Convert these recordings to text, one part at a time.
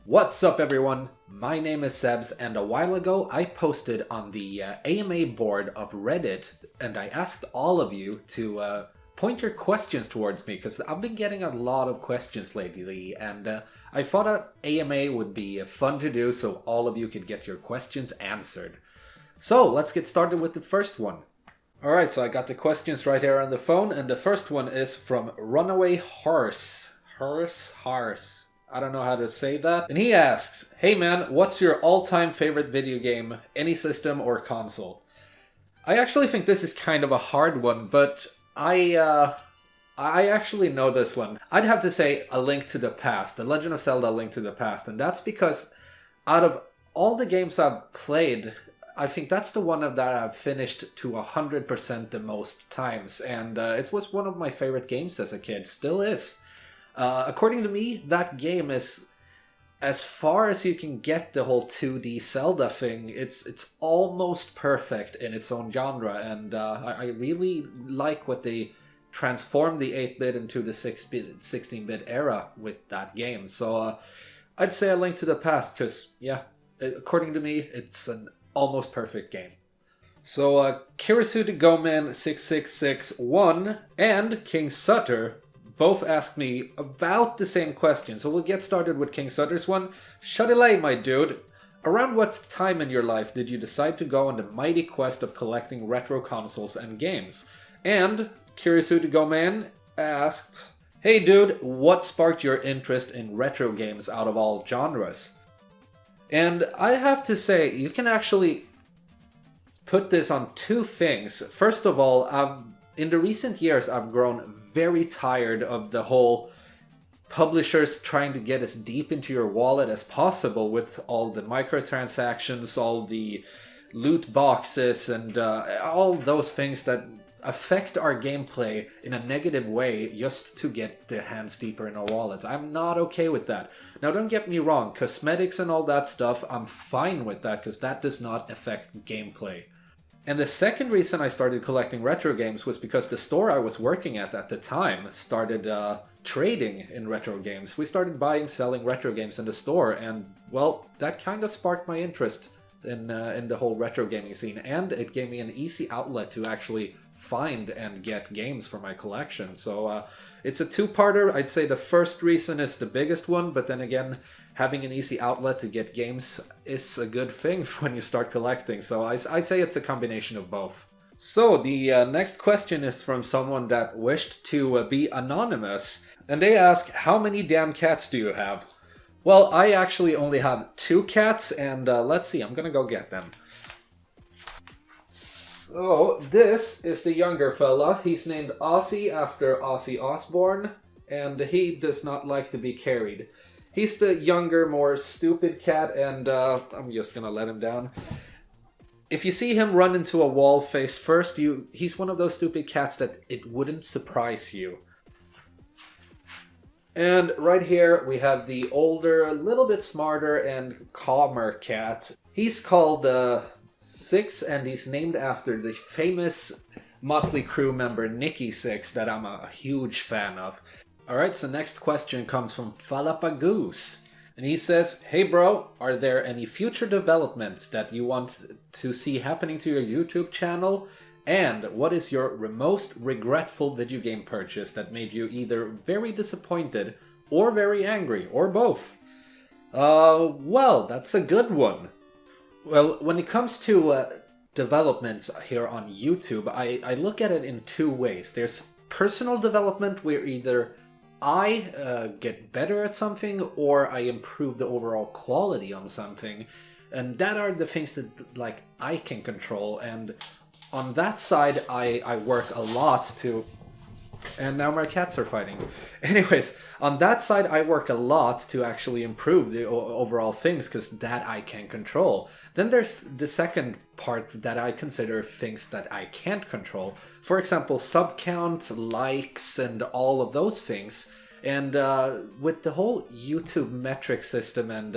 What's up everyone, my name is Itssbbz and a while ago I posted on the AMA board of Reddit and I asked all of you to point your questions towards me because I've been getting a lot of questions lately and I thought an AMA would be fun to do so all of you could get your questions answered. So let's get started with the first one. Alright, so I got the questions right here on the phone and the first one is from Runaway Horse. Horse. I don't know how to say that. And he asks, hey man, what's your all-time favorite video game, any system or console? I actually think this is kind of a hard one, but I actually know this one. I'd have to say A Link to the Past, The Legend of Zelda: A Link to the Past, and that's because out of all the games I've played, I think that's the one that I've finished to 100% the most times, and it was one of my favorite games as a kid, still is. According to me, that game is as far as you can get the whole 2D Zelda thing. It's almost perfect in its own genre, and I really like what they transformed the 8-bit into the 16-bit era with that game. So I'd say A Link to the Past, because, yeah, according to me, it's an almost perfect game. So Kirisuti Goman 6661 and King Sutter both asked me about the same question, so we'll get started with King Sutter's one. Shadilay, my dude. Around what time in your life did you decide to go on the mighty quest of collecting retro consoles and games? And Kirisuti Goman asked, hey dude, what sparked your interest in retro games out of all genres? And I have to say, you can actually put this on two things. First of all, in the recent years, I've grown very tired of the whole publishers trying to get as deep into your wallet as possible with all the microtransactions, all the loot boxes, and all those things that affect our gameplay in a negative way just to get their hands deeper in our wallets. I'm not okay with that. Now don't get me wrong, cosmetics and all that stuff, I'm fine with that because that does not affect gameplay. And the second reason I started collecting retro games was because the store I was working at the time started trading in retro games. We started buying, selling retro games in the store, and well, that kind of sparked my interest in the whole retro gaming scene, and it gave me an easy outlet to actually find and get games for my collection. So it's a two-parter. I'd say the first reason is the biggest one, but then again, having an easy outlet to get games is a good thing when you start collecting. So I say it's a combination of both. So the next question is from someone that wished to be anonymous, and they ask, how many damn cats do you have? Well, I actually only have 2 cats, and let's see, I'm gonna go get them. So this is the younger fella. He's named Ozzy after Ozzy Osbourne, and he does not like to be carried. He's the younger, more stupid cat, and I'm just gonna let him down. If you see him run into a wall face first, he's one of those stupid cats that it wouldn't surprise you. And right here we have the older, a little bit smarter and calmer cat. He's called Six, and he's named after the famous Motley Crue member Nikki Sixx that I'm a huge fan of. Alright, so next question comes from Falapagoose. And he says, hey bro, are there any future developments that you want to see happening to your YouTube channel? And what is your most regretful video game purchase that made you either very disappointed or very angry, or both? Well, that's a good one. Well, when it comes to developments here on YouTube, I look at it in two ways. There's personal development where either I get better at something or I improve the overall quality on something. And that are the things that like I can control. And on that side, I work a lot to... And now my cats are fighting. Anyways, on that side, I work a lot to actually improve the overall things, because that I can control. Then there's the second part that I consider things that I can't control. For example, sub count, likes, and all of those things. And with the whole YouTube metric system and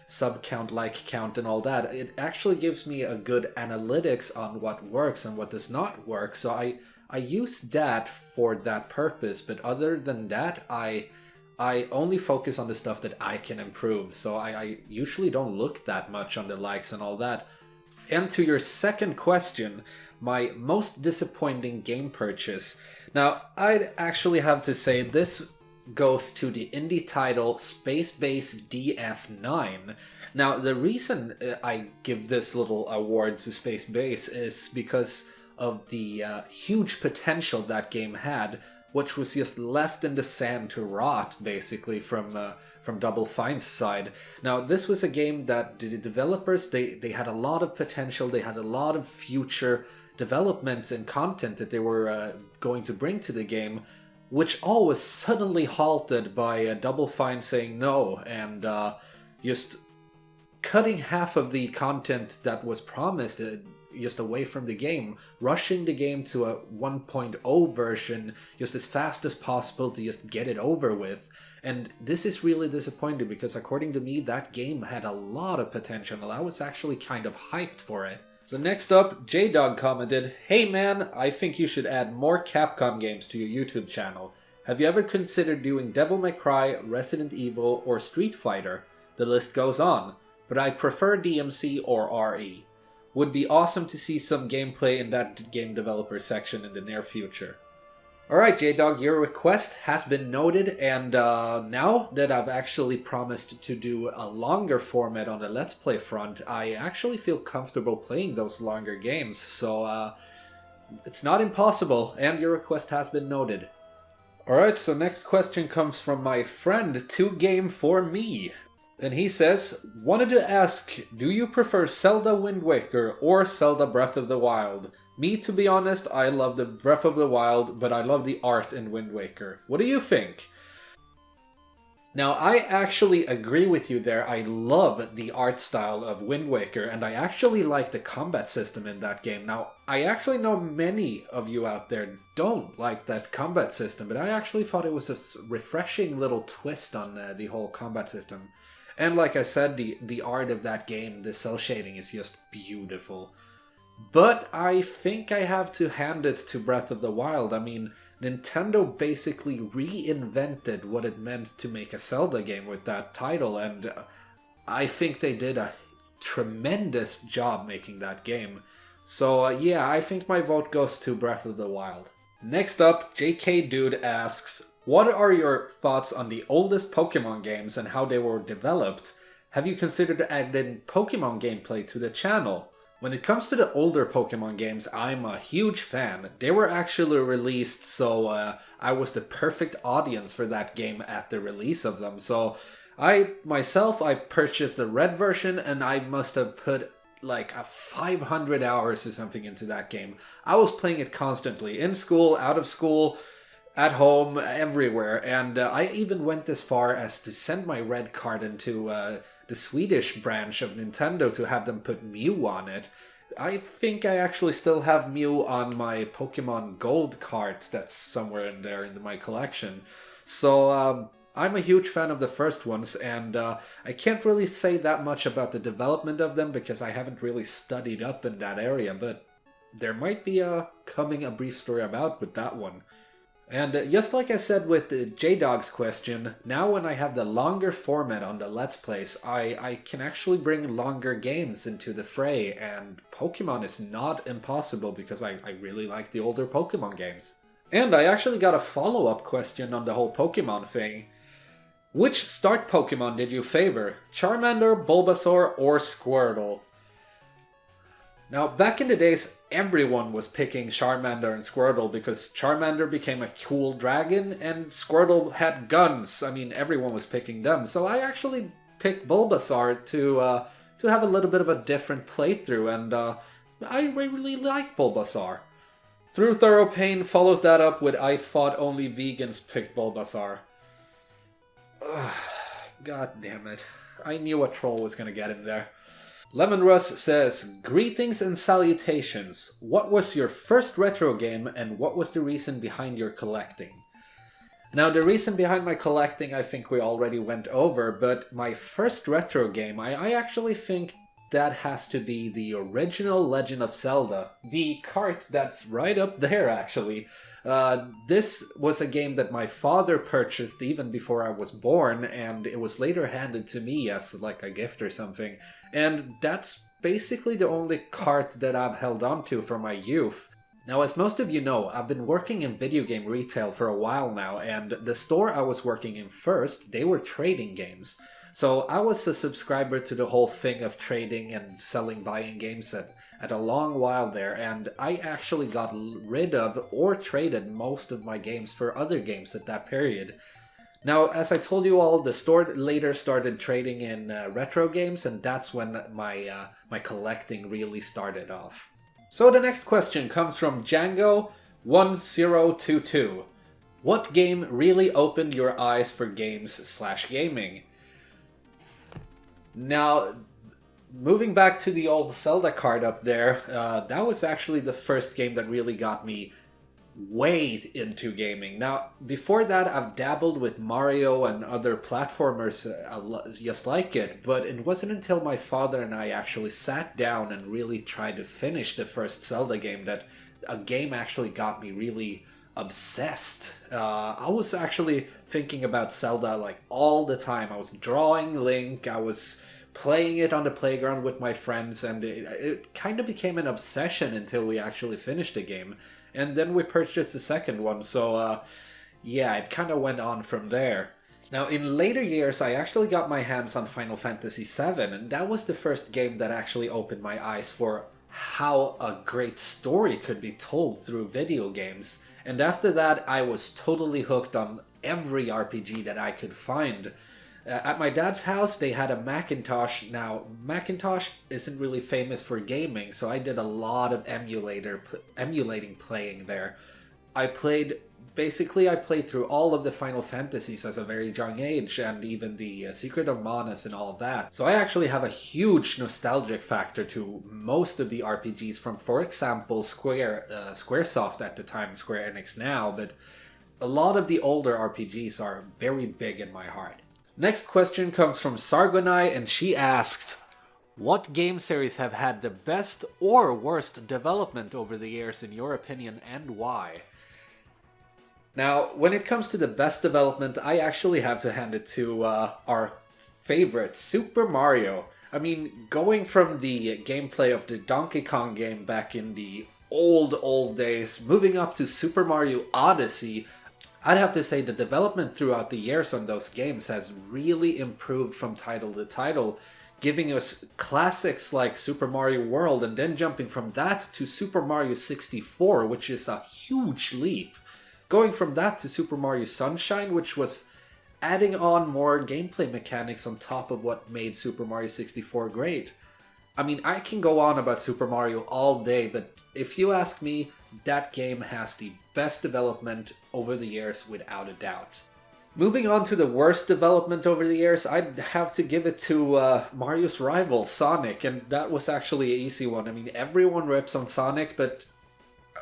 sub count, like count, and all that, it actually gives me a good analytics on what works and what does not work. So I use that for that purpose, but other than that, I I only focus on the stuff that I can improve, so I usually don't look that much on the likes and all that. And to your second question, my most disappointing game purchase. Now, I'd actually have to say this goes to the indie title SpaceBase DF9. Now, the reason I give this little award to SpaceBase is because of the huge potential that game had, which was just left in the sand to rot, basically, from Double Fine's side. Now, this was a game that the developers, they had a lot of potential, they had a lot of future developments and content that they were going to bring to the game, which all was suddenly halted by Double Fine saying no, and just cutting half of the content that was promised just away from the game, rushing the game to a 1.0 version just as fast as possible to just get it over with. And this is really disappointing because according to me, that game had a lot of potential and I was actually kind of hyped for it. So next up, J-Dog commented, "Hey man, I think you should add more Capcom games to your YouTube channel. Have you ever considered doing Devil May Cry, Resident Evil, or Street Fighter? The list goes on, but I prefer DMC or RE. Would be awesome to see some gameplay in that game developer section in the near future." Alright J-Dog, your request has been noted, and now that I've actually promised to do a longer format on the Let's Play front, I actually feel comfortable playing those longer games, so it's not impossible, and your request has been noted. Alright, so next question comes from my friend 2Game4Me. And he says, "Wanted to ask, do you prefer Zelda Wind Waker or Zelda Breath of the Wild? Me, to be honest, I love the Breath of the Wild, but I love the art in Wind Waker. What do you think?" Now, I actually agree with you there. I love the art style of Wind Waker, and I actually like the combat system in that game. Now, I actually know many of you out there don't like that combat system, but I actually thought it was a refreshing little twist on the whole combat system. And like I said, the art of that game, the cell shading is just beautiful. But I think I have to hand it to Breath of the Wild. I mean, Nintendo basically reinvented what it meant to make a Zelda game with that title, and I think they did a tremendous job making that game. So yeah, I think my vote goes to Breath of the Wild. Next up, JK Dude asks, "What are your thoughts on the oldest Pokemon games and how they were developed? Have you considered adding Pokemon gameplay to the channel?" When it comes to the older Pokemon games, I'm a huge fan. They were actually released, so I was the perfect audience for that game at the release of them. So I purchased the red version, and I must have put like 500 hours or something into that game. I was playing it constantly, in school, out of school, at home, everywhere. And I even went as far as to send my red card into the Swedish branch of Nintendo to have them put Mew on it. I think I actually still have Mew on my Pokemon Gold card that's somewhere in there in my collection. So I'm a huge fan of the first ones, and I can't really say that much about the development of them because I haven't really studied up in that area, but there might be a brief story about with that one. And just like I said with J-Dog's question, now when I have the longer format on the Let's Plays, I can actually bring longer games into the fray, and Pokemon is not impossible because I really like the older Pokemon games. And I actually got a follow-up question on the whole Pokemon thing. Which start Pokemon did you favor? Charmander, Bulbasaur, or Squirtle? Now, back in the days, everyone was picking Charmander and Squirtle because Charmander became a cool dragon and Squirtle had guns. I mean, everyone was picking them. So I actually picked Bulbasaur to have a little bit of a different playthrough, and I really like Bulbasaur. Through Thorough Pain follows that up with I thought only vegans picked Bulbasaur. Ugh, God damn it. I knew a troll was gonna get in there. LemonRust says, "Greetings and salutations. What was your first retro game and what was the reason behind your collecting?" Now, the reason behind my collecting I think we already went over, but my first retro game, I actually think that has to be the original Legend of Zelda. The cart that's right up there, actually. This was a game that my father purchased even before I was born, and it was later handed to me as like a gift or something. And that's basically the only cart that I've held on to from my youth. Now, as most of you know, I've been working in video game retail for a while now, and the store I was working in first, they were trading games. So I was a subscriber to the whole thing of trading and selling, buying games at a long while there, and I actually got rid of or traded most of my games for other games at that period. Now, as I told you all, the store later started trading in retro games, and that's when my collecting really started off. So the next question comes from Jango 1022. What game really opened your eyes for games/gaming? Now, moving back to the old Zelda card up there, that was actually the first game that really got me way into gaming. Now, before that, I've dabbled with Mario and other platformers just like it, but it wasn't until my father and I actually sat down and really tried to finish the first Zelda game that a game actually got me really obsessed. I was actually thinking about Zelda like all the time. I was drawing Link, I was playing it on the playground with my friends, and it kind of became an obsession until we actually finished the game. And then we purchased the second one, so yeah, it kind of went on from there. Now, in later years, I actually got my hands on Final Fantasy VII, and that was the first game that actually opened my eyes for how a great story could be told through video games. And after that, I was totally hooked on every RPG that I could find. At my dad's house, they had a Macintosh. Now, Macintosh isn't really famous for gaming, so I did a lot of emulating playing there. I played through all of the Final Fantasies as a very young age, and even the Secret of Mana and all of that. So I actually have a huge nostalgic factor to most of the RPGs from, for example, Squaresoft at the time, Square Enix now, but a lot of the older RPGs are very big in my heart. Next question comes from SargonI, and she asks, what game series have had the best or worst development over the years in your opinion, and why? Now, when it comes to the best development, I actually have to hand it to our favorite, Super Mario. I mean, going from the gameplay of the Donkey Kong game back in the old days, moving up to Super Mario Odyssey, I'd have to say the development throughout the years on those games has really improved from title to title, giving us classics like Super Mario World, and then jumping from that to Super Mario 64, which is a huge leap. Going from that to Super Mario Sunshine, which was adding on more gameplay mechanics on top of what made Super Mario 64 great. I mean, I can go on about Super Mario all day, but if you ask me, that game has the best development over the years without a doubt. Moving on to the worst development over the years, I'd have to give it to Mario's rival, Sonic, and that was actually an easy one. I mean, everyone rips on Sonic, but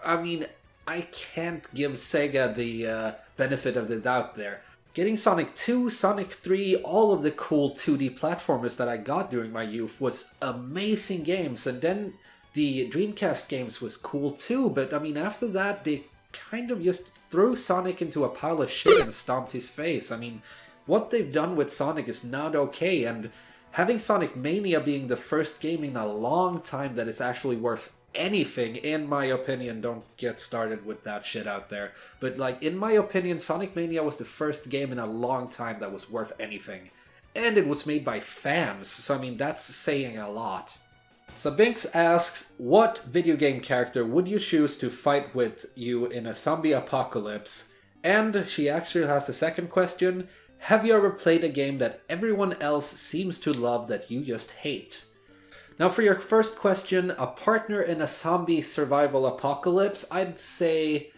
I mean, I can't give Sega the benefit of the doubt there. Getting Sonic 2, Sonic 3, all of the cool 2D platformers that I got during my youth was amazing games, and then the Dreamcast games was cool too, but I mean, after that, they kind of just threw Sonic into a pile of shit and stomped his face. I mean, what they've done with Sonic is not okay, and having Sonic Mania being the first game in a long time that is actually worth anything, in my opinion, don't get started with that shit out there, but like, in my opinion, Sonic Mania was the first game in a long time that was worth anything. And it was made by fans, so I mean, that's saying a lot. Sabinx asks, what video game character would you choose to fight with you in a zombie apocalypse? And she actually has a second question, have you ever played a game that everyone else seems to love that you just hate? Now for your first question, a partner in a zombie survival apocalypse, I'd say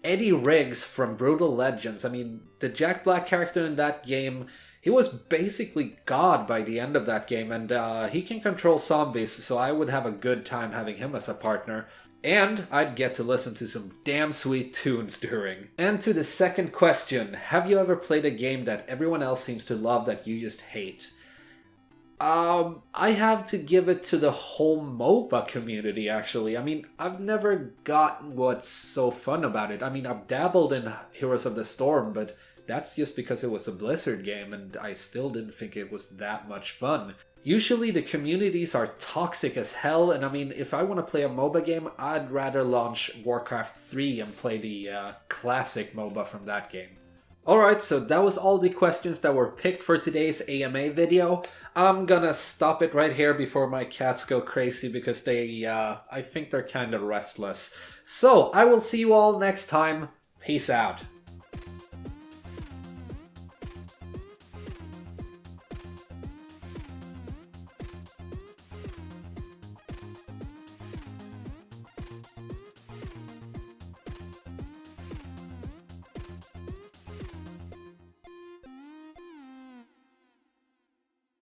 Eddie Riggs from Brutal Legends. I mean, the Jack Black character in that game, he was basically God by the end of that game, and he can control zombies, so I would have a good time having him as a partner. And I'd get to listen to some damn sweet tunes during. And to the second question, have you ever played a game that everyone else seems to love that you just hate? I have to give it to the whole MOBA community, actually. I mean, I've never gotten what's so fun about it. I mean, I've dabbled in Heroes of the Storm, but that's just because it was a Blizzard game, and I still didn't think it was that much fun. Usually the communities are toxic as hell, and I mean, if I want to play a MOBA game, I'd rather launch Warcraft 3 and play the classic MOBA from that game. Alright, so that was all the questions that were picked for today's AMA video. I'm gonna stop it right here before my cats go crazy because I think they're kind of restless. So, I will see you all next time. Peace out.